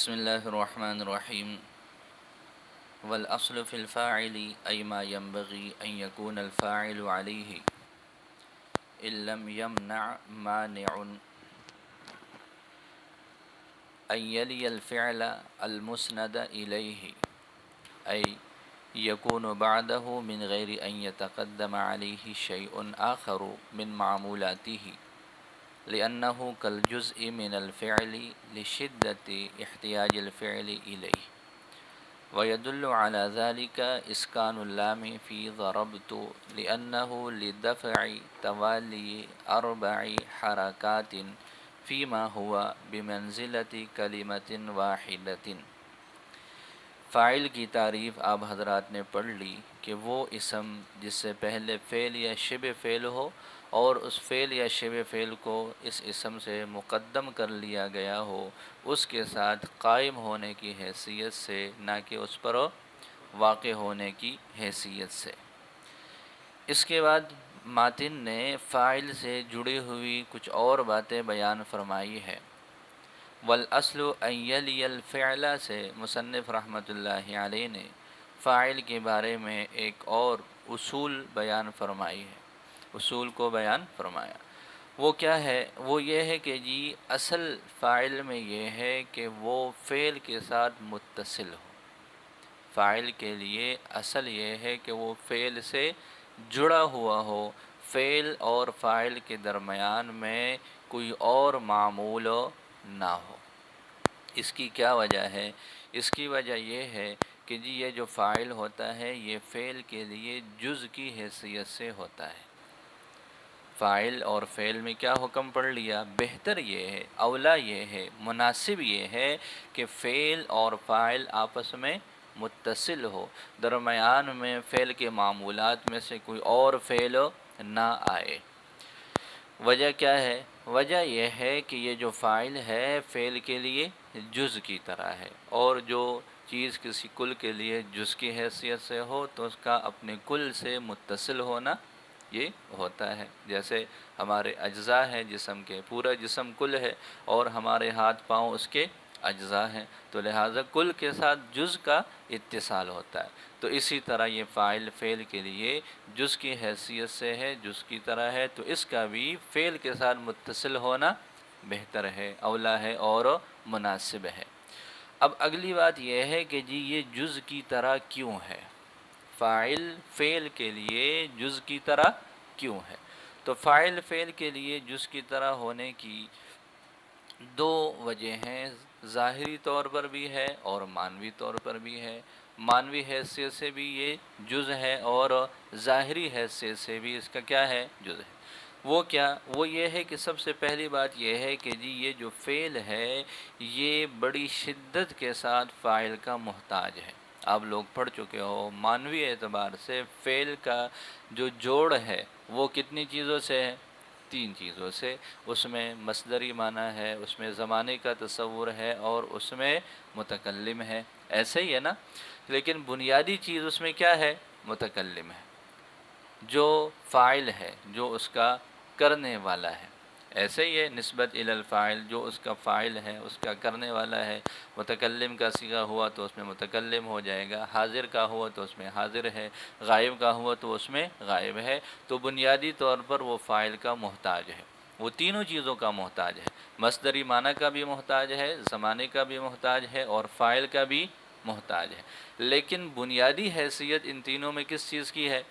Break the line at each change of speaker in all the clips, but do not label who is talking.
بسم اللہ الرحمن الرحیم والأصل في الفاعل أي ما ينبغي أن يكون الفاعل عليه إن لم يمنع مانع أن يلي الفعل المسند إليه أي يكون بعده من غير أن يتقدم عليه شيء آخر من معمولاته لأنه كالجزء من الفعل لشدة احتياج الفعل إليه. ويدل على ذلك إسكان اللام في ضربت لأنه لدفع توالي 4 حركات فيما هو بمنزلة كلمة واحدة. فاعل کی تعریف آپ حضرات نے پڑھ لی کہ وہ اسم جس سے پہلے فعل یا شبہ فعل ہو اور اس فعل یا شبہ فعل کو اس اسم سے مقدم کر لیا گیا ہو، اس کے ساتھ قائم ہونے کی حیثیت سے، نہ کہ اس پر واقع ہونے کی حیثیت سے۔ اس کے بعد ماتن نے فاعل سے جڑی ہوئی کچھ اور باتیں بیان فرمائی ہے۔ والاصل ان یلی الفعل سے مصنف رحمۃ اللہ علیہ نے فاعل کے بارے میں ایک اور اصول بیان فرمائی ہے، اصول کو بیان فرمایا۔ وہ کیا ہے؟ وہ یہ ہے کہ جی اصل فاعل میں یہ ہے کہ وہ فعل کے ساتھ متصل ہو۔ فاعل کے لیے اصل یہ ہے کہ وہ فعل سے جڑا ہوا ہو، فعل اور فاعل کے درمیان میں کوئی اور معمول نہ ہو۔ اس کی کیا وجہ ہے؟ اس کی وجہ یہ ہے کہ جی یہ جو فاعل ہوتا ہے یہ فعل کے لیے جز کی حیثیت سے ہوتا ہے۔ فاعل اور فعل میں کیا حکم پڑھ لیا؟ بہتر یہ ہے، اولا یہ ہے، مناسب یہ ہے کہ فعل اور فاعل آپس میں متصل ہو، درمیان میں فعل کے معمولات میں سے کوئی اور فعل نہ آئے۔ وجہ کیا ہے؟ وجہ یہ ہے کہ یہ جو فاعل ہے فعل کے لیے جز کی طرح ہے، اور جو چیز کسی کل کے لیے جز کی حیثیت سے ہو تو اس کا اپنے کل سے متصل ہونا یہ ہوتا ہے۔ جیسے ہمارے اجزاء ہیں جسم کے، پورا جسم کل ہے اور ہمارے ہاتھ پاؤں اس کے اجزاء ہیں، تو لہٰذا کل کے ساتھ جز کا اتصال ہوتا ہے۔ تو اسی طرح یہ فاعل فعل کے لیے جز کی حیثیت سے ہے، جز کی طرح ہے، تو اس کا بھی فعل کے ساتھ متصل ہونا بہتر ہے، اولا ہے اور مناسب ہے۔ اب اگلی بات یہ ہے کہ جی یہ جز کی طرح کیوں ہے؟ فاعل فعل کے لیے جز کی طرح کیوں ہے؟ تو فاعل فعل کے لیے جز کی طرح ہونے کی 2 وجہ ہیں، ظاہری طور پر بھی ہے اور معنوی طور پر بھی ہے۔ معنوی حیثیت سے بھی یہ جز ہے اور ظاہری حیثیت سے بھی اس کا کیا ہے؟ جز ہے۔ وہ کیا؟ وہ یہ ہے کہ سب سے پہلی بات یہ ہے کہ جی یہ جو فعل ہے یہ بڑی شدت کے ساتھ فاعل کا محتاج ہے۔ آپ لوگ پڑھ چکے ہو معنوی اعتبار سے فعل کا جو جوڑ ہے وہ کتنی چیزوں سے ہے؟ 3 چیزوں سے۔ اس میں مصدری معنی ہے، اس میں زمانے کا تصور ہے اور اس میں متکلم ہے، ایسے ہی ہے نا؟ لیکن بنیادی چیز اس میں کیا ہے؟ متکلم ہے، جو فاعل ہے، جو اس کا کرنے والا ہے۔ ایسے ہی ہے نسبت الی الفاعل، جو اس کا فاعل ہے، اس کا کرنے والا ہے۔ متکلم کا صیغہ ہوا تو اس میں متکلم ہو جائے گا، حاضر کا ہوا تو اس میں حاضر ہے، غائب کا ہوا تو اس میں غائب ہے۔ تو بنیادی طور پر وہ فاعل کا محتاج ہے، وہ تینوں چیزوں کا محتاج ہے۔ مصدری معنی کا بھی محتاج ہے، زمانے کا بھی محتاج ہے اور فاعل کا بھی محتاج ہے۔ لیکن بنیادی حیثیت ان تینوں میں کس چیز کی ہے؟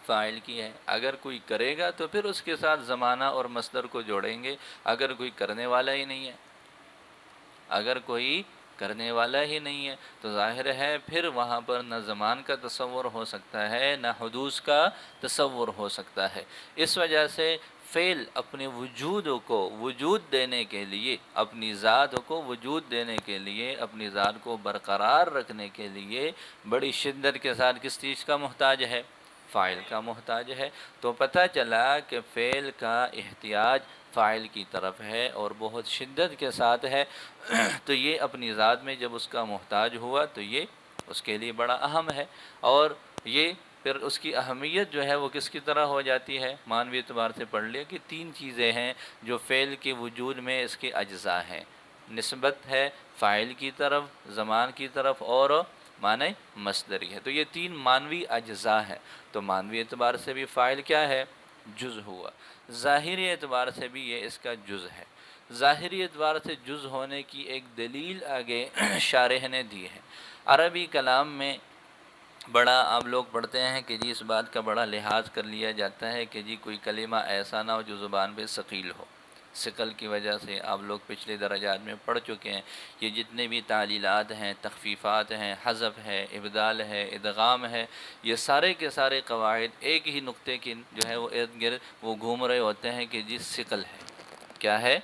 فاعل کی ہے۔ اگر کوئی کرے گا تو پھر اس کے ساتھ زمانہ اور مصدر کو جوڑیں گے، اگر کوئی کرنے والا ہی نہیں ہے، اگر کوئی کرنے والا ہی نہیں ہے تو ظاہر ہے پھر وہاں پر نہ زمان کا تصور ہو سکتا ہے نہ حدوث کا تصور ہو سکتا ہے۔ اس وجہ سے فعل اپنے وجود کو وجود دینے کے لیے، اپنی ذات کو وجود دینے کے لیے، اپنی ذات کو برقرار رکھنے کے لیے بڑی شدت کے ساتھ کس چیز کا محتاج ہے؟ فاعل کا محتاج ہے۔ تو پتہ چلا کہ فعل کا احتیاج فاعل کی طرف ہے اور بہت شدت کے ساتھ ہے۔ تو یہ اپنی ذات میں جب اس کا محتاج ہوا تو یہ اس کے لیے بڑا اہم ہے، اور یہ پھر اس کی اہمیت جو ہے وہ کس کی طرح ہو جاتی ہے؟ معنوی اعتبار سے پڑھ لیا کہ 3 چیزیں ہیں جو فعل کے وجود میں اس کے اجزاء ہیں۔ نسبت ہے فاعل کی طرف، زمان کی طرف، اور معنی مصدری ہے۔ تو یہ تین معنوی اجزاء ہیں۔ تو معنوی اعتبار سے بھی فاعل کیا ہے؟ جز ہوا۔ ظاہری اعتبار سے بھی یہ اس کا جز ہے۔ ظاہری اعتبار سے جز ہونے کی ایک دلیل آگے شارح نے دی ہے۔ عربی کلام میں بڑا آپ لوگ پڑھتے ہیں کہ جی اس بات کا بڑا لحاظ کر لیا جاتا ہے کہ جی کوئی کلمہ ایسا نہ ہو جو زبان پہ ثقیل ہو۔ ثقل کی وجہ سے آپ لوگ پچھلے درجات میں پڑھ چکے ہیں، یہ جتنے بھی تعلیلات ہیں، تخفیفات ہیں، حذف ہے، ابدال ہے، ادغام ہے، یہ سارے کے سارے قواعد ایک ہی نقطے کی جو ہے وہ ارد گرد وہ گھوم رہے ہوتے ہیں کہ جی ثقل ہے۔ کیا ہے؟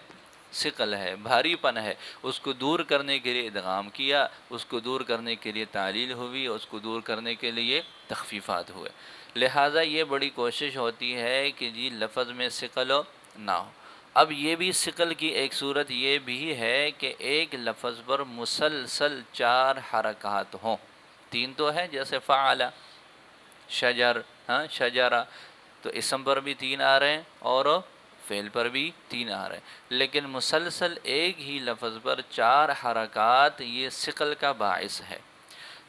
ثقل ہے، بھاری پن ہے۔ اس کو دور کرنے کے لیے ادغام کیا، اس کو دور کرنے کے لیے تعلیل ہوئی، اس کو دور کرنے کے لیے تخفیفات ہوئے۔ لہٰذا یہ بڑی کوشش ہوتی ہے کہ جی لفظ میں ثقل نہ ہو۔ اب یہ بھی ثقل کی ایک صورت یہ بھی ہے کہ ایک لفظ پر مسلسل 4 حرکات ہوں۔ 3 تو ہے، جیسے فعل، شجر، شجرہ، تو اسم پر بھی 3 آ رہے ہیں اور فعل پر بھی 3 آ رہے ہیں، لیکن مسلسل ایک ہی لفظ پر 4 حرکات یہ ثقل کا باعث ہے۔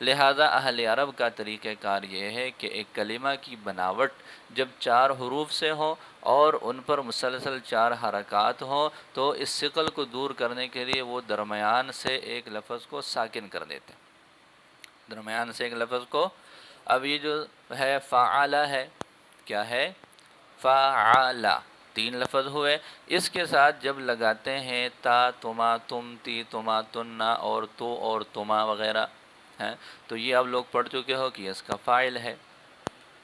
لہذا اہل عرب کا طریقہ کار یہ ہے کہ ایک کلمہ کی بناوٹ جب 4 حروف سے ہو اور ان پر مسلسل 4 حرکات ہوں تو اس ثقل کو دور کرنے کے لیے وہ درمیان سے ایک لفظ کو ساکن کر دیتے ہیں۔ درمیان سے ایک لفظ کو، اب یہ جو ہے فعلہ ہے، کیا ہے؟ فعلہ، 3 لفظ ہوئے۔ اس کے ساتھ جب لگاتے ہیں تا، تما، تم، تی، تما، تننا اور تو اور تما وغیرہ ہیں، تو یہ آپ لوگ پڑھ چکے ہو کہ اس کا فاعل ہے۔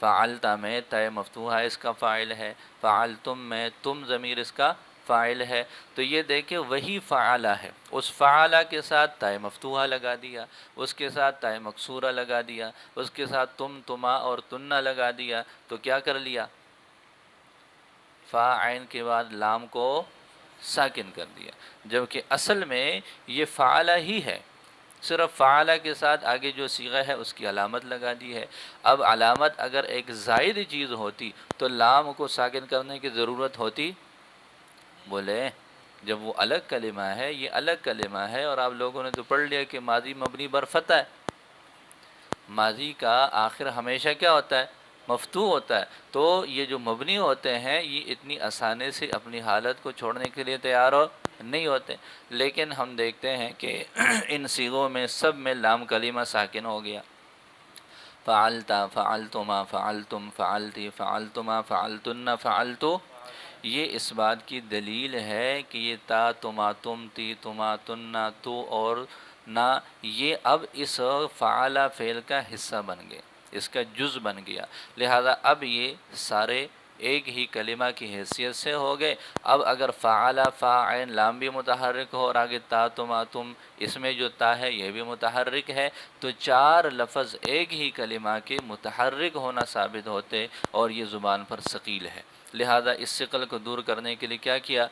فعلتا میں تائے مفتوحہ اس کا فاعل ہے، فعلتم میں تم ضمیر اس کا فاعل ہے۔ تو یہ دیکھیں وہی فعلہ ہے، اس فعلہ کے ساتھ تائے مفتوحہ لگا دیا، اس کے ساتھ تائے مکسورہ لگا دیا، اس کے ساتھ تم، تما اور تننا لگا دیا، تو کیا کر لیا؟ فا عین کے بعد لام کو ساکن کر دیا، جبکہ اصل میں یہ فعلہ ہی ہے، صرف فعلہ کے ساتھ آگے جو صیغہ ہے اس کی علامت لگا دی ہے۔ اب علامت اگر ایک زائد چیز ہوتی تو لام کو ساکن کرنے کی ضرورت ہوتی؟ بولے، جب وہ الگ کلمہ ہے، یہ الگ کلمہ ہے، اور آپ لوگوں نے تو پڑھ لیا کہ ماضی مبنی بر فتح ہے۔ ماضی کا آخر ہمیشہ کیا ہوتا ہے؟ مفتوح ہوتا ہے۔ تو یہ جو مبنی ہوتے ہیں یہ اتنی آسانی سے اپنی حالت کو چھوڑنے کے لیے تیار نہیں ہوتے، لیکن ہم دیکھتے ہیں کہ ان صیغوں میں سب میں لام کلمہ ساکن ہو گیا۔ فعلتا، فعلتما، فعلتم، فعلتی، فعلتما، فعلتن، فعلتو، یہ اس بات کی دلیل ہے کہ یہ تا، تما، تم، تی، تما، تننا، تو اور نا، یہ اب اس فعلہ فعل کا حصہ بن گئے، اس کا جز بن گیا، لہذا اب یہ سارے ایک ہی کلمہ کی حیثیت سے ہو گئے۔ اب اگر فعلہ، فاعل، لام بھی متحرک ہو اور آگے تا، تما، تم، اس میں جو تا ہے یہ بھی متحرک ہے، تو 4 لفظ ایک ہی کلمہ کے متحرک ہونا ثابت ہوتے اور یہ زبان پر ثقیل ہے۔ لہذا اس ثقل کو دور کرنے کے لیے کیا کیا؟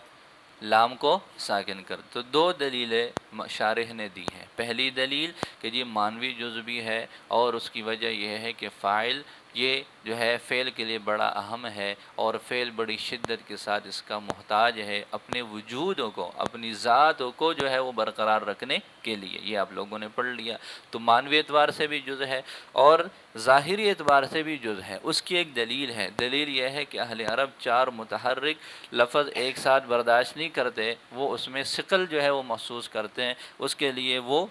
لام کو ساکن کر۔ تو 2 دلیلیں شارح نے دی ہیں۔ پہلی دلیل کہ یہ معنوی جز بھی ہے، اور اس کی وجہ یہ ہے کہ فاعل یہ جو ہے فعل کے لیے بڑا اہم ہے، اور فعل بڑی شدت کے ساتھ اس کا محتاج ہے اپنے وجود کو، اپنی ذات کو جو ہے وہ برقرار رکھنے کے لیے۔ یہ آپ لوگوں نے پڑھ لیا۔ تو معنوی اعتبار سے بھی جز ہے اور ظاہری اعتبار سے بھی جز ہے۔ اس کی ایک دلیل ہے، دلیل یہ ہے کہ اہل عرب 4 متحرک لفظ ایک ساتھ برداشت نہیں کرتے، وہ اس میں ثقل جو ہے وہ محسوس کرتے ہیں، اس کے لیے وہ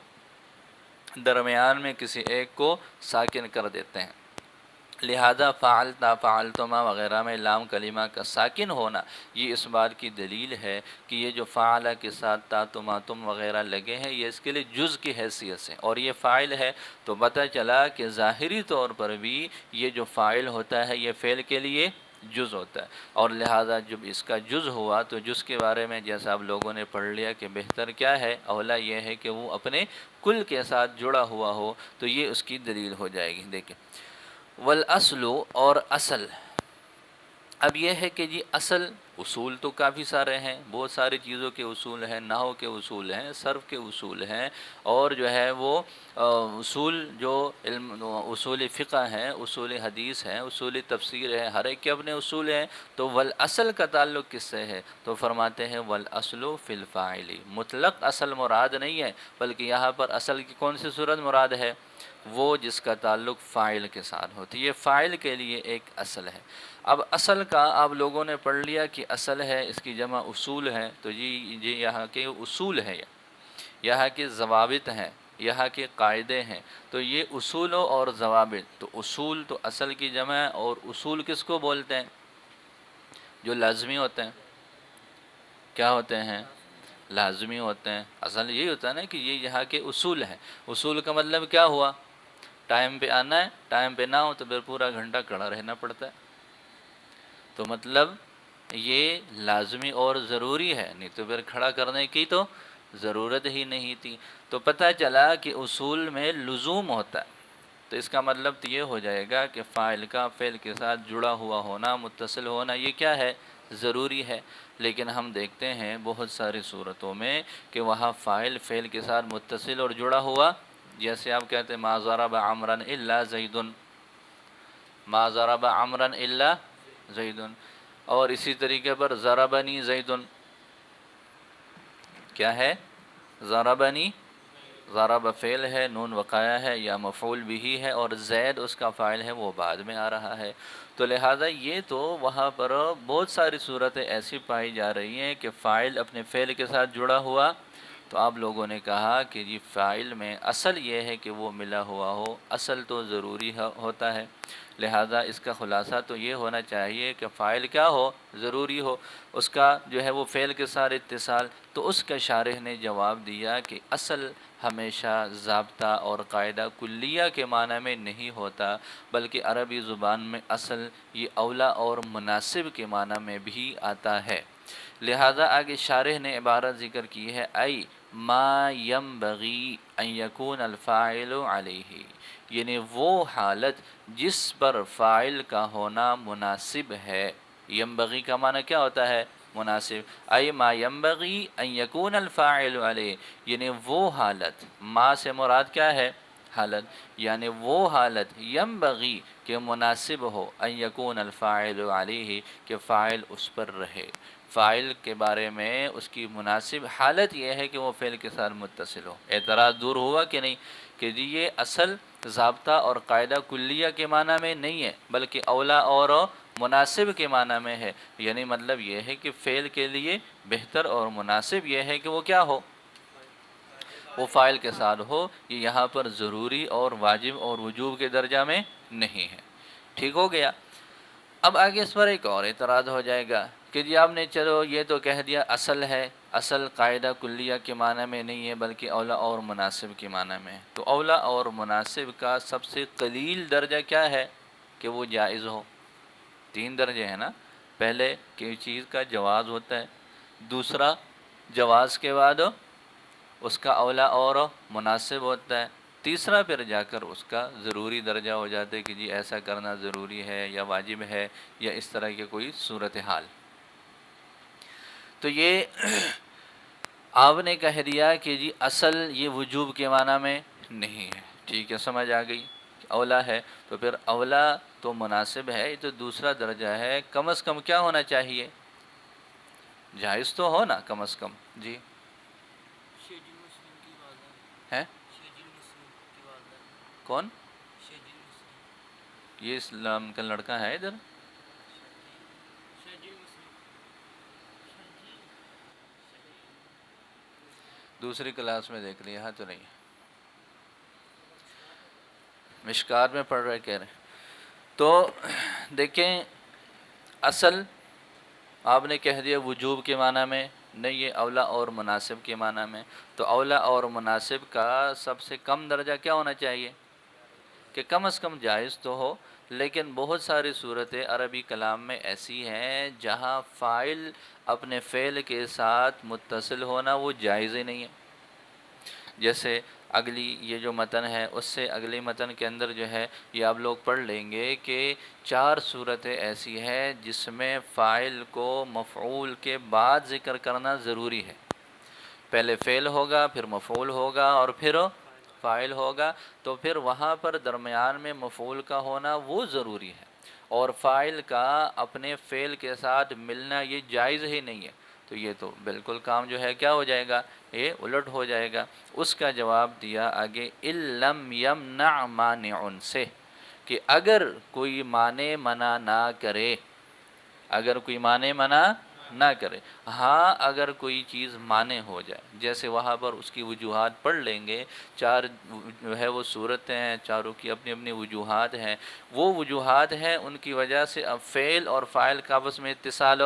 درمیان میں کسی ایک کو ساکن کر دیتے ہیں۔ لہذا فعلتا، فعلتما وغیرہ میں لام کلمہ کا ساکن ہونا یہ اس بات کی دلیل ہے کہ یہ جو فعلہ کے ساتھ تا، تما، تم وغیرہ لگے ہیں یہ اس کے لیے جز کی حیثیت سے، اور یہ فاعل ہے، تو پتہ چلا کہ ظاہری طور پر بھی یہ جو فاعل ہوتا ہے یہ فعل کے لیے جز ہوتا ہے، اور لہذا جب اس کا جز ہوا تو جز کے بارے میں جیسا آپ لوگوں نے پڑھ لیا کہ بہتر کیا ہے، اولا یہ ہے کہ وہ اپنے کل کے ساتھ جڑا ہوا ہو، تو یہ اس کی دلیل ہو جائے گی۔ دیکھیں، والاصل، اور اصل، اب یہ ہے کہ جی اصل اصول تو کافی سارے ہیں، بہت ساری چیزوں کے اصول ہیں، نحو کے اصول ہیں، صرف کے اصول ہیں، اور جو ہے وہ اصول جو علم اصول فقہ ہیں، اصول حدیث ہیں، اصول تفسیر ہیں، ہر ایک کے اپنے اصول ہیں۔ تو والاصل کا تعلق کس سے ہے؟ تو فرماتے ہیں والاصل فی الفاعل، مطلق اصل مراد نہیں ہے، بلکہ یہاں پر اصل کی کون سی صورت مراد ہے؟ وہ جس کا تعلق فاعل کے ساتھ ہوتی ہے، یہ فاعل کے لیے ایک اصل ہے۔ اب اصل کا آپ لوگوں نے پڑھ لیا کہ اصل ہے، اس کی جمع اصول ہے، تو جی یہاں کے اصول ہیں، یہاں کے ضوابط ہیں، یہاں کے قاعدے ہیں۔ تو یہ اصول اور ضوابط، تو اصول تو اصل کی جمع ہے، اور اصول کس کو بولتے ہیں؟ جو لازمی ہوتے ہیں۔ کیا ہوتے ہیں؟ لازمی ہوتے ہیں۔ اصل یہی ہوتا ہے نا کہ یہ یہاں کے اصول ہیں۔ اصول کا مطلب کیا ہوا؟ ٹائم پہ آنا ہے، ٹائم پہ نہ ہو تو پھر پورا گھنٹہ کھڑا رہنا پڑتا ہے۔ تو مطلب یہ لازمی اور ضروری ہے، نہیں تو پھر کھڑا کرنے کی تو ضرورت ہی نہیں تھی۔ تو پتہ چلا کہ اصول میں لزوم ہوتا ہے، تو اس کا مطلب تو یہ ہو جائے گا کہ فاعل کا فعل کے ساتھ جڑا ہوا ہونا، متصل ہونا، یہ کیا ہے؟ ضروری ہے۔ لیکن ہم دیکھتے ہیں بہت ساری صورتوں میں کہ وہاں فاعل فعل کے ساتھ متصل اور جڑا ہوا، جیسے آپ کہتے ہیں ما ضرب عمرا الا زید، ما ضرب عمرا الا زید، اور اسی طریقے پر ضربنی زید، کیا ہے؟ ضربنی، ضرب فعل ہے، نون وقایا ہے یا مفعول بھی ہے، اور زید اس کا فاعل ہے، وہ بعد میں آ رہا ہے۔ تو لہٰذا یہ تو وہاں پر بہت ساری صورتیں ایسی پائی جا رہی ہیں کہ فاعل اپنے فعل کے ساتھ جڑا ہوا۔ تو آپ لوگوں نے کہا کہ جی فاعل میں اصل یہ ہے کہ وہ ملا ہوا ہو، اصل تو ضروری ہوتا ہے، لہذا اس کا خلاصہ تو یہ ہونا چاہیے کہ فاعل کیا ہو؟ ضروری ہو، اس کا جو ہے وہ فعل کے ساتھ اتصال۔ تو اس کا شارح نے جواب دیا کہ اصل ہمیشہ ضابطہ اور قاعدہ کلیہ کے معنی میں نہیں ہوتا، بلکہ عربی زبان میں اصل یہ اولا اور مناسب کے معنی میں بھی آتا ہے۔ لہذا آگے شارح نے عبارت ذکر کی ہے ای ما ینبغی ان یکون الفاعل علیہ، یعنی وہ حالت جس پر فاعل کا ہونا مناسب ہے۔ ینبغی کا معنی کیا ہوتا ہے؟ مناسب۔ ای ما ینبغی ان یکون الفاعل علیہ، یعنی وہ حالت، ما سے مراد کیا ہے؟ حالت، یعنی وہ حالت ینبغی کہ مناسب ہو، ان یکون الفاعل علیہ کہ فاعل اس پر رہے۔ فاعل کے بارے میں اس کی مناسب حالت یہ ہے کہ وہ فعل کے ساتھ متصل ہو۔ اعتراض دور ہوا کہ نہیں؟ کہ جی یہ اصل ضابطہ اور قاعدہ کلیہ کے معنی میں نہیں ہے، بلکہ اولا اور مناسب کے معنی میں ہے۔ یعنی مطلب یہ ہے کہ فعل کے لیے بہتر اور مناسب یہ ہے کہ وہ کیا ہو؟ وہ فاعل کے ساتھ ہو۔ یہ یہاں پر ضروری اور واجب اور وجوب کے درجہ میں نہیں ہے۔ ٹھیک ہو گیا؟ اب آگے اس پر ایک اور اعتراض ہو جائے گا کہ جی آپ نے چلو یہ تو کہہ دیا اصل ہے، اصل قاعدہ کلیہ کے معنی میں نہیں ہے بلکہ اولا اور مناسب کے معنی میں ہے۔ تو اولا اور مناسب کا سب سے قلیل درجہ کیا ہے؟ کہ وہ جائز ہو۔ تین درجے ہیں نا، پہلے کہ چیز کا جواز ہوتا ہے، دوسرا جواز کے بعد اس کا اولا اور مناسب ہوتا ہے، تیسرا پھر جا کر اس کا ضروری درجہ ہو جاتا ہے کہ جی ایسا کرنا ضروری ہے یا واجب ہے یا اس طرح کی کوئی صورتحال۔ تو یہ آپ نے کہہ دیا کہ جی اصل یہ وجوب کے معنی میں نہیں ہے۔ ٹھیک ہے، سمجھ آ گئی؟ اولا ہے تو پھر اولا تو مناسب ہے، یہ تو دوسرا درجہ ہے، کم از کم کیا ہونا چاہیے؟ جائز تو ہو نا کم از کم۔ جی ہے کون؟ یہ اسلام کا لڑکا ہے ادھر؟ دوسری کلاس میں دیکھ لیا، یہاں تو نہیں، مشکات میں پڑھ رہے کہہ رہے ہیں۔ تو دیکھیں اصل آپ نے کہہ دیا وجوب کے معنی میں نہیں، یہ اولا اور مناسب کے معنی میں۔ تو اولا اور مناسب کا سب سے کم درجہ کیا ہونا چاہیے؟ کہ کم از کم جائز تو ہو۔ لیکن بہت ساری صورتیں عربی کلام میں ایسی ہیں جہاں فاعل اپنے فعل کے ساتھ متصل ہونا وہ جائز ہی نہیں ہے۔ جیسے اگلی یہ جو متن ہے اس سے اگلی متن کے اندر جو ہے یہ آپ لوگ پڑھ لیں گے کہ 4 صورتیں ایسی ہیں جس میں فاعل کو مفعول کے بعد ذکر کرنا ضروری ہے. پہلے فعل ہوگا، پھر مفعول ہوگا اور پھر فاعل ہوگا، تو پھر وہاں پر درمیان میں مفعول کا ہونا وہ ضروری ہے، اور فاعل کا اپنے فعل کے ساتھ ملنا یہ جائز ہی نہیں ہے. تو یہ تو بالکل کام جو ہے کیا ہو جائے گا، یہ الٹ ہو جائے گا. اس کا جواب دیا آگے اِلَّمْ يَمْنَعْ مَانِعٌ سے، کہ اگر کوئی مانع منع نہ کرے، اگر کوئی مانع منع نہ کرے. ہاں اگر کوئی چیز مانع ہو جائے، جیسے وہاں پر اس کی وجوہات پڑھ لیں گے. 4 جو ہے وہ صورتیں ہیں، چاروں کی اپنی اپنی وجوہات ہیں. وہ وجوہات ہیں ان کی وجہ سے اب فعل اور فاعل کا آپس میں اتصال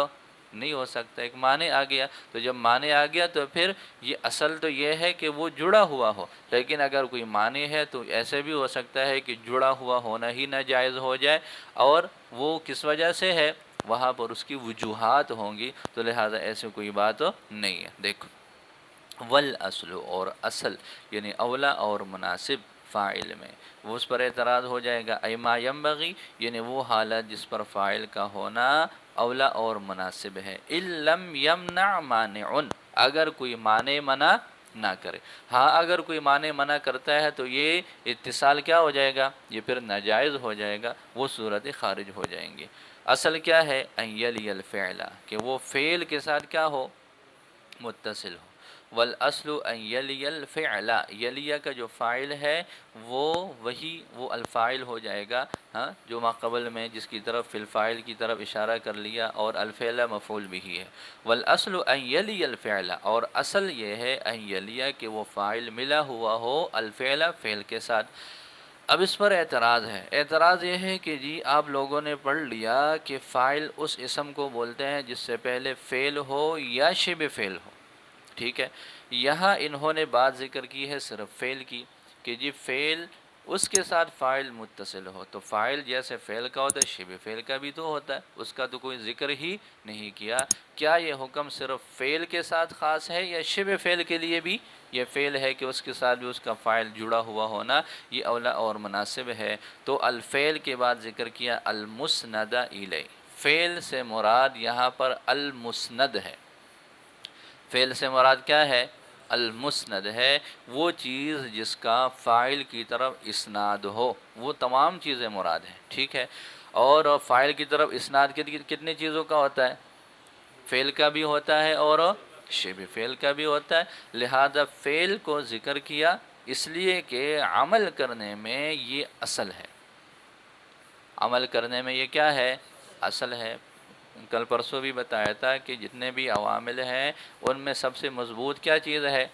نہیں ہو سکتا. ایک معنی آ گیا، تو جب معنی آ گیا تو پھر یہ اصل تو یہ ہے کہ وہ جڑا ہوا ہو، لیکن اگر کوئی معنی ہے تو ایسے بھی ہو سکتا ہے کہ جڑا ہوا ہونا ہی ناجائز ہو جائے. اور وہ کس وجہ سے ہے، وہاں پر اس کی وجوہات ہوں گی، تو لہٰذا ایسے کوئی بات نہیں ہے. دیکھو والاصل، اور اصل یعنی اولا اور مناسب فاعل میں، وہ اس پر اعتراض ہو جائے گا. ایما ینبغی یعنی وہ حالت جس پر فاعل کا ہونا اولا اور مناسب ہے. اِلَّمْ يَمْنَعْ مَانِعٌ اگر کوئی مانع منع نہ کرے. ہاں اگر کوئی مانع منع کرتا ہے تو یہ اتصال کیا ہو جائے گا، یہ پھر ناجائز ہو جائے گا، وہ صورتیں خارج ہو جائیں گی. اصل کیا ہے، ان یلی الفعل کہ وہ فعل کے ساتھ کیا ہو، متصل ہو. والاصل ان یلی الفعل، یلیہ کا جو فاعل ہے وہ الفاعل ہو جائے گا. ہاں جو ما قبل میں جس کی طرف فی الفاعل کی طرف اشارہ کر لیا، اور الفعل مفعول بھی ہے. والاصل ان یلی الفعل، اور اصل یہ ہے ان یلیہ کہ وہ فاعل ملا ہوا ہو الفعل فعل کے ساتھ. اب اس پر اعتراض ہے. اعتراض یہ ہے کہ جی آپ لوگوں نے پڑھ لیا کہ فاعل اس اسم کو بولتے ہیں جس سے پہلے فعل ہو یا شبہ فعل ہو. ٹھیک ہے، یہاں انہوں نے بات ذکر کی ہے صرف فعل کی، کہ جی فعل اس کے ساتھ فاعل متصل ہو. تو فاعل جیسے فعل کا ہوتا ہے شبہ فعل کا بھی تو ہوتا ہے، اس کا تو کوئی ذکر ہی نہیں کیا. کیا یہ حکم صرف فعل کے ساتھ خاص ہے یا شبہ فعل کے لیے بھی یہ فعل ہے کہ اس کے ساتھ بھی اس کا فاعل جڑا ہوا ہونا یہ اولا اور مناسب ہے. تو الفعل کے بعد ذکر کیا المسند الیہ. فعل سے مراد یہاں پر المسند ہے. فعل سے مراد کیا ہے، المسند ہے. وہ چیز جس کا فاعل کی طرف اسناد ہو، وہ تمام چیزیں مراد ہیں. ٹھیک ہے، اور فاعل کی طرف اسناد کتنی چیزوں کا ہوتا ہے، فعل کا بھی ہوتا ہے اور شبہ فعل کا بھی ہوتا ہے. لہذا فعل کو ذکر کیا اس لیے کہ عمل کرنے میں یہ اصل ہے، عمل کرنے میں یہ کیا ہے، اصل ہے. کل پرسوں بھی بتایا تھا کہ جتنے بھی عوامل ہیں ان میں سب سے مضبوط کیا چیز ہے،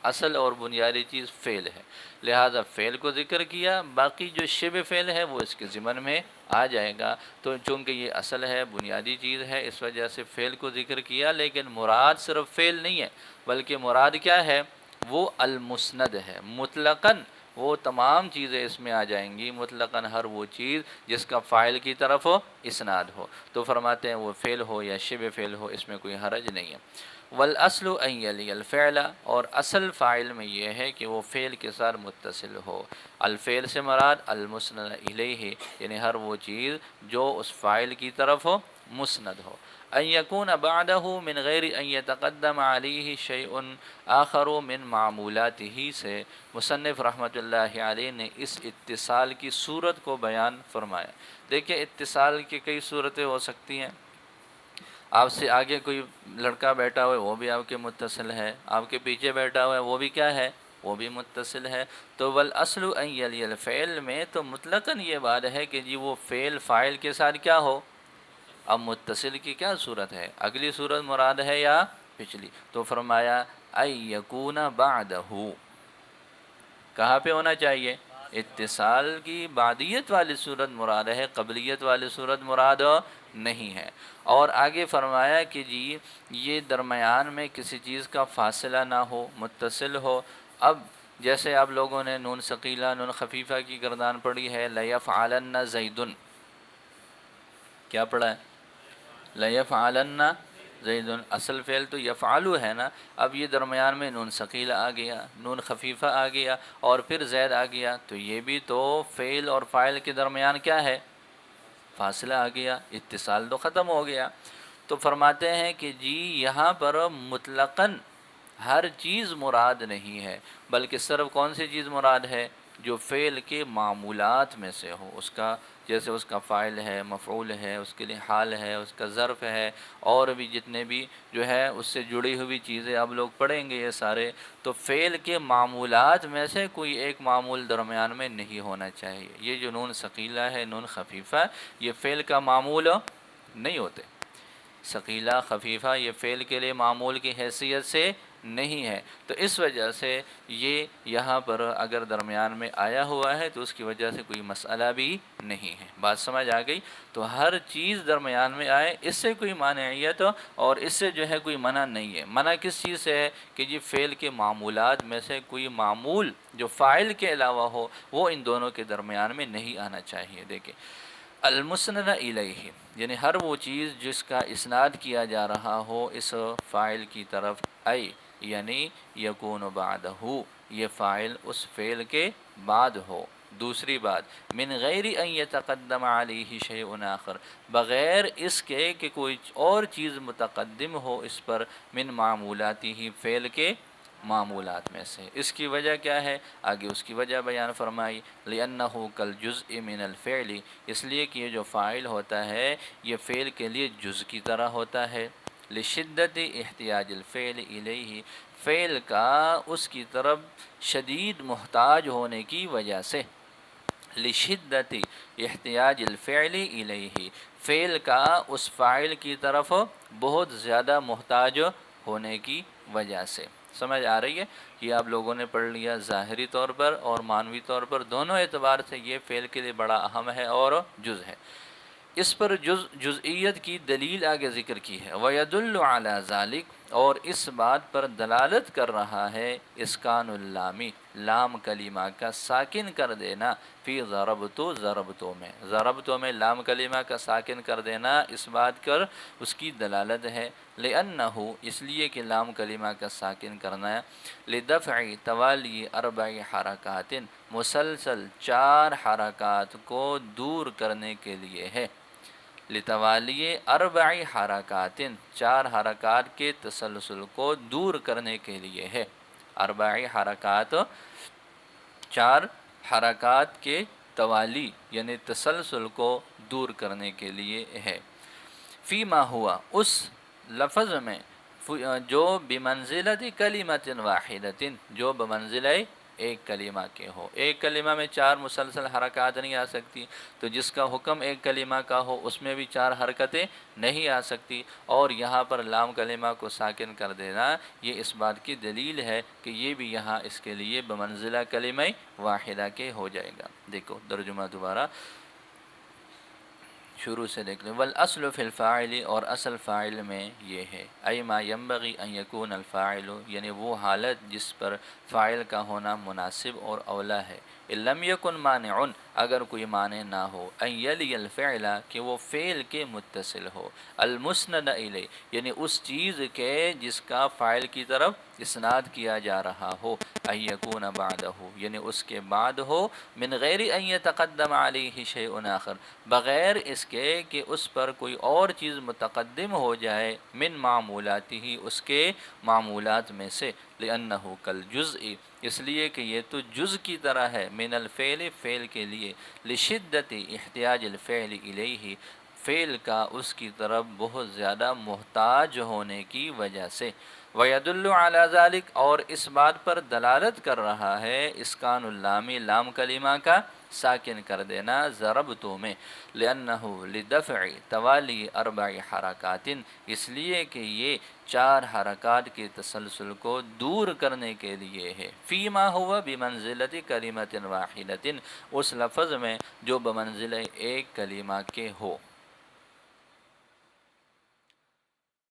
اصل اور بنیادی چیز فعل ہے. لہذا فعل کو ذکر کیا، باقی جو شبہ فعل ہے وہ اس کے ضمن میں آ جائے گا. تو چونکہ یہ اصل ہے، بنیادی چیز ہے، اس وجہ سے فعل کو ذکر کیا. لیکن مراد صرف فعل نہیں ہے، بلکہ مراد کیا ہے، وہ المسند ہے. مطلقاً وہ تمام چیزیں اس میں آ جائیں گی، مطلقاً ہر وہ چیز جس کا فاعل کی طرف ہو اسناد ہو. تو فرماتے ہیں وہ فعل ہو یا شبہ فعل ہو، اس میں کوئی حرج نہیں ہے. والاصل ان یلی الفعل، اور اصل فاعل میں یہ ہے کہ وہ فعل کے ساتھ متصل ہو. الفعل سے مراد المسند الیہ یعنی ہر وہ چیز جو اس فاعل کی طرف ہو مسند ہو. ان یکون بعدہ من غیر ان یتقدم علیہ شیء آخر من معمولاتہ سے مصنف رحمۃ اللہ علیہ نے اس اتصال کی صورت کو بیان فرمایا. دیکھیں اتصال کی کئی صورتیں ہو سکتی ہیں. آپ سے آگے کوئی لڑکا بیٹھا ہوا ہے وہ بھی آپ کے متصل ہے، آپ کے پیچھے بیٹھا ہوا ہے وہ بھی کیا ہے، وہ بھی متصل ہے. تو والاصل ان یلی الفعل میں تو مطلقاً یہ بات ہے کہ جی وہ فعل فاعل کے ساتھ کیا ہو. اب متصل کی کیا صورت ہے، اگلی صورت مراد ہے یا پچھلی. تو فرمایا ان یکون بعدہ، کہاں پہ ہونا چاہیے، اتصال کی بعدیت والی صورت مراد ہے، قبلیت والی صورت مراد نہیں ہے. اور آگے فرمایا کہ جی یہ درمیان میں کسی چیز کا فاصلہ نہ ہو، متصل ہو. اب جیسے آپ لوگوں نے نون ثقیلہ نون خفیفہ کی گردان پڑھی ہے، لیفعلن زیدن، کیا پڑھا ہے، لیفعلن زیدن، اصل فعل تو یفعلو ہے نا، اب یہ درمیان میں نون ثقیلہ آ گیا، نون خفیفہ آ گیا اور پھر زید آ گیا، تو یہ بھی تو فعل اور فاعل کے درمیان کیا ہے؟ فاصلہ آ گیا، اتصال تو ختم ہو گیا۔ تو فرماتے ہیں کہ جی یہاں پر مطلقاً ہر چیز مراد نہیں ہے، بلکہ صرف کون سی چیز مراد ہے؟ جو فعل کے معمولات میں سے ہو، اس کا جیسے اس کا فاعل ہے، مفعول ہے، اس کے لیے حال ہے، اس کا ظرف ہے، اور بھی جتنے بھی جو ہے اس سے جڑی ہوئی چیزیں اب لوگ پڑھیں گے یہ سارے، تو فعل کے معمولات میں سے کوئی ایک معمول درمیان میں نہیں ہونا چاہیے۔ یہ جو نون ثقیلہ ہے، نون خفیفہ، یہ فعل کا معمول نہیں ہوتے۔ ثقیلہ خفیفہ یہ فعل کے لیے معمول کی حیثیت سے نہیں ہے، تو اس وجہ سے یہ یہاں پر اگر درمیان میں آیا ہوا ہے تو اس کی وجہ سے کوئی مسئلہ بھی نہیں ہے۔ بات سمجھ آ گئی؟ تو ہر چیز درمیان میں آئے، اس سے کوئی مانعیت اور اس سے جو ہے کوئی منع نہیں ہے۔ منع کس چیز سے ہے؟ کہ جی فعل کے معمولات میں سے کوئی معمول جو فاعل کے علاوہ ہو وہ ان دونوں کے درمیان میں نہیں آنا چاہیے۔ دیکھیں المسند الیہ، یعنی ہر وہ چیز جس کا اسناد کیا جا رہا ہو اس فاعل کی طرف، ای یعنی یکون بعدہ، یہ فاعل اس فعل کے بعد ہو۔ دوسری بات، من غیر ان یتقدم علیہ شیء آخر، بغیر اس کے کہ کوئی اور چیز متقدم ہو اس پر، من معمولاتی ہی، فعل کے معمولات میں سے۔ اس کی وجہ کیا ہے؟ آگے اس کی وجہ بیان فرمائی، لِأَنَّهُ كَالْجُزْءِ مِنَ الْفِعْلِ، اس لیے کہ یہ جو فاعل ہوتا ہے یہ فعل کے لیے جز کی طرح ہوتا ہے، لِشِدَّةِ احتیاج الْفِعْلِ إِلَيْهِ، فعل کا اس کی طرف شدید محتاج ہونے کی وجہ سے، لِشِدَّةِ احتیاج الْفِعْلِ إِلَيْهِ، فعل کا اس فاعل کی طرف بہت زیادہ محتاج ہونے کی وجہ سے۔ سمجھ آ رہی ہے؟ یہ آپ لوگوں نے پڑھ لیا ظاہری طور پر اور معنوی طور پر، دونوں اعتبار سے یہ فعل کے لیے بڑا اہم ہے اور جز ہے۔ اس پر جزئیت کی دلیل آگے ذکر کی ہے، وَيَدُلُّ عَلَى ذَلِكَ، اور اس بات پر دلالت کر رہا ہے اسکان اللامی، لام کلمہ کا ساکن کر دینا، فی ضربتو، ضربتو میں، ضربتو میں لام کلمہ کا ساکن کر دینا، اس بات کر اس کی دلالت ہے، لِأَنَّهُ، اس لیے کہ لام کلمہ کا ساکن کرنا ہے، لِدَفْعِ توالی اربع حرکات، مسلسل 4 حرکات کو دور کرنے کے لیے ہے، لتوالی اربع حرکات، 4 حرکات کے تسلسل کو دور کرنے کے لیے ہے، اربع حرکات 4 حرکات کے توالی یعنی تسلسل کو دور کرنے کے لیے ہے، فیما ہوا، اس لفظ میں جو بمنزلت کلمۃ واحدۃ، جو بمنزلہ ایک کلمہ کے ہو، ایک کلمہ میں 4 مسلسل حرکات نہیں آ سکتی، تو جس کا حکم ایک کلمہ کا ہو اس میں بھی 4 حرکتیں نہیں آ سکتی، اور یہاں پر لام کلمہ کو ساکن کر دینا یہ اس بات کی دلیل ہے کہ یہ بھی یہاں اس کے لیے بمنزلہ کلمہ واحدہ کے ہو جائے گا۔ دیکھو ترجمہ دوبارہ شروع سے دیکھ لیں، والاصل فی الفاعل، اور اصل فاعل میں یہ ہے، ای ما ینبغی ان یکون الفاعل، یعنی وہ حالت جس پر فاعل کا ہونا مناسب اور اولا ہے، ان لم یکن مانع، اگر کوئی مانع نہ ہو، ان یلی الفعل، کہ وہ فعل کے متصل ہو، المسند الیہ، یعنی اس چیز کے جس کا فاعل کی طرف اسناد کیا جا رہا ہو، ان یکون بعدہ، یعنی اس کے بعد ہو، من غیر ان یتقدم علیہ شیء آخر، بغیر اس کے کہ اس پر کوئی اور چیز متقدم ہو جائے، من معمولاتی، اس کے معمولات میں سے، لأنہ کالجزء، اس لیے کہ یہ تو جز کی طرح ہے، من الفعل، فعل کے لیے، لشدت احتیاج الفعل الیہ، فعل کا اس کی طرف بہت زیادہ محتاج ہونے کی وجہ سے، وَيَدُلُّ عَلَى ذَلِكَ، اور اس بات پر دلالت کر رہا ہے اسکان اللامی، لام کلمہ کا ساکن کر دینا ضربتو میں، لِأَنَّهُ لِدَفْعِ توالی اربع حرکات، اس لیے کہ یہ 4 حرکات کے تسلسل کو دور کرنے کے لیے ہے، فیما ہوا بمنزلت کلمۃ واحدۃ، اس لفظ میں جو بمنزلہ ایک کلمہ کے ہو۔